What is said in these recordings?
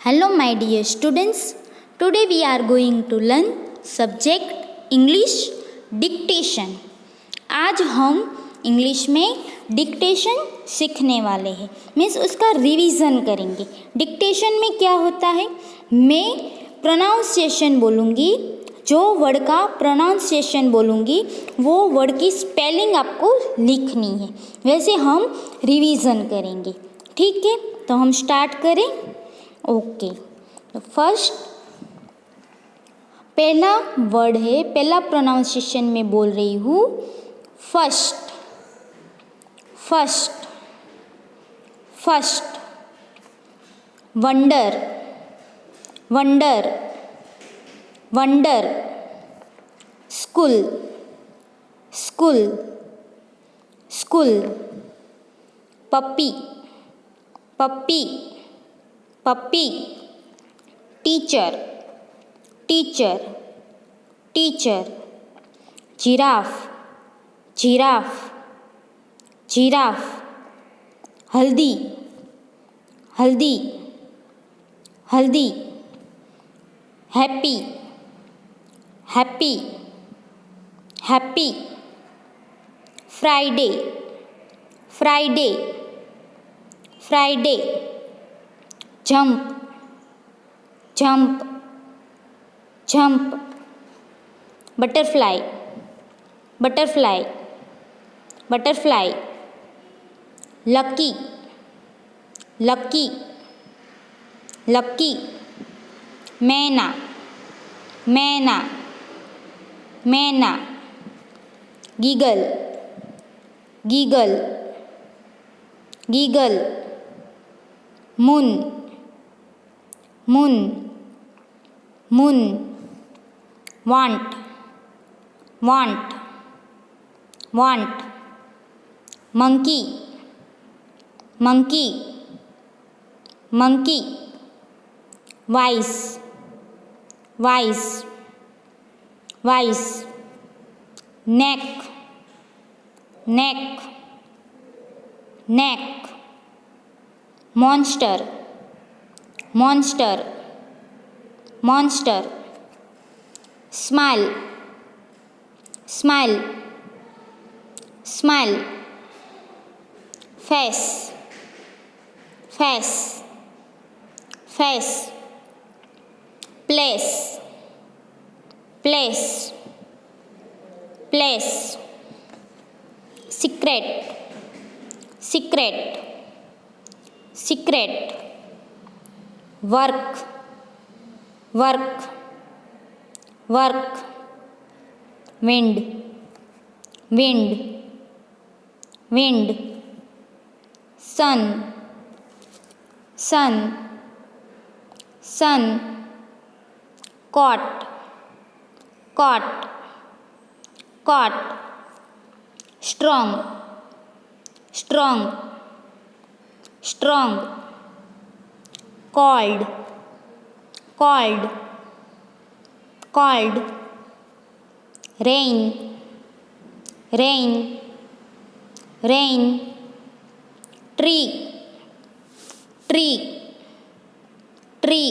Hello my dear students. Today we are going to learn subject English dictation. आज हम English में dictation सीखने वाले हैं, मीन्स उसका रिवीजन करेंगे. डिक्टेशन में क्या होता है, मैं प्रोनाउंसिएशन बोलूँगी, जो वर्ड का प्रोनाउंसिएशन बोलूँगी वो वर्ड की स्पेलिंग आपको लिखनी है. वैसे हम रिवीजन करेंगे. ठीक है, तो हम स्टार्ट करें. ओके, तो फर्स्ट पहला वर्ड है, पहला प्रोनाउंसिएशन में बोल रही हूँ first. First first wonder wonder wonder school school school puppy puppy puppy teacher teacher teacher giraffe giraffe giraffe haldi haldi haldi happy happy happy Friday Friday Friday jump jump jump butterfly butterfly butterfly lucky lucky lucky myna myna myna giggle giggle giggle moon moon moon want want want monkey monkey monkey wise wise wise neck neck neck monster monster monster smile smile smile face face face place place place secret secret secret work work work wind wind wind sun sun sun cot cot cot strong strong strong cold cold cold rain rain rain tree tree tree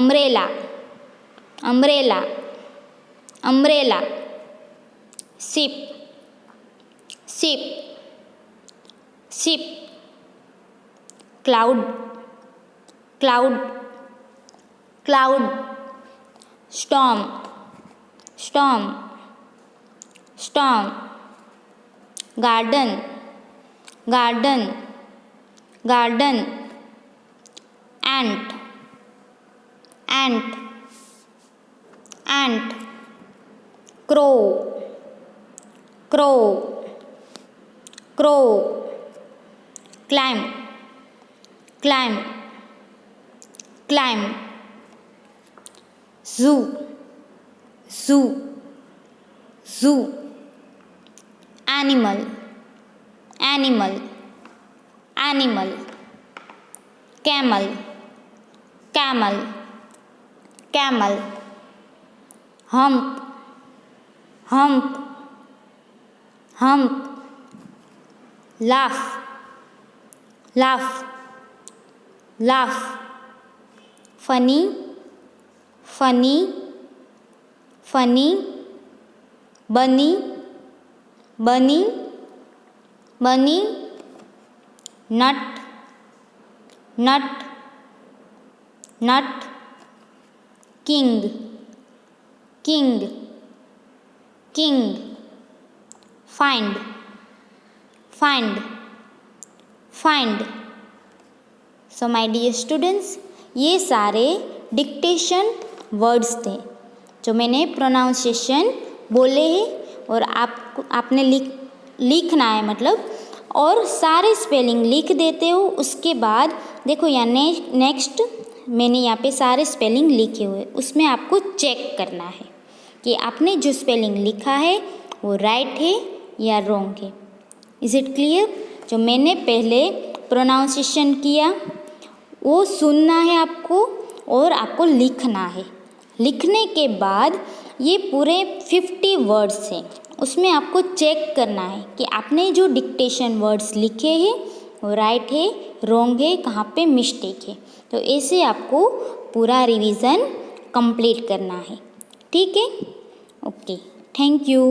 umbrella umbrella umbrella ship ship ship cloud cloud cloud storm storm storm garden garden garden ant ant ant crow crow crow climb climb climb zoo zoo zoo animal animal animal camel camel camel hump hump hump laugh laugh laugh funny, funny, funny, bunny, bunny, bunny, nut, nut, nut, king, king, king, find, find, find. So my dear students, ये सारे dictation words थे जो मैंने pronunciation बोले हैं और आपने लिखना है मतलब, और सारे स्पेलिंग लिख देते हो। उसके बाद देखो यहाँ नेक्स्ट मैंने यहाँ पे सारे स्पेलिंग लिखे हुए, उसमें आपको चेक करना है कि आपने जो स्पेलिंग लिखा है वो राइट है या रॉन्ग है। Is it clear? जो मैंने पहले प्रोनाउंसिएशन किया वो सुनना है आपको और आपको लिखना है। लिखने के बाद ये पूरे 50 वर्ड्स हैं, उसमें आपको चेक करना है कि आपने जो डिक्टेशन वर्ड्स लिखे हैं वो राइट है, रॉन्ग है, कहाँ पे मिस्टेक है। तो ऐसे आपको पूरा रिवीजन कंप्लीट करना है। ठीक है? Okay, thank you.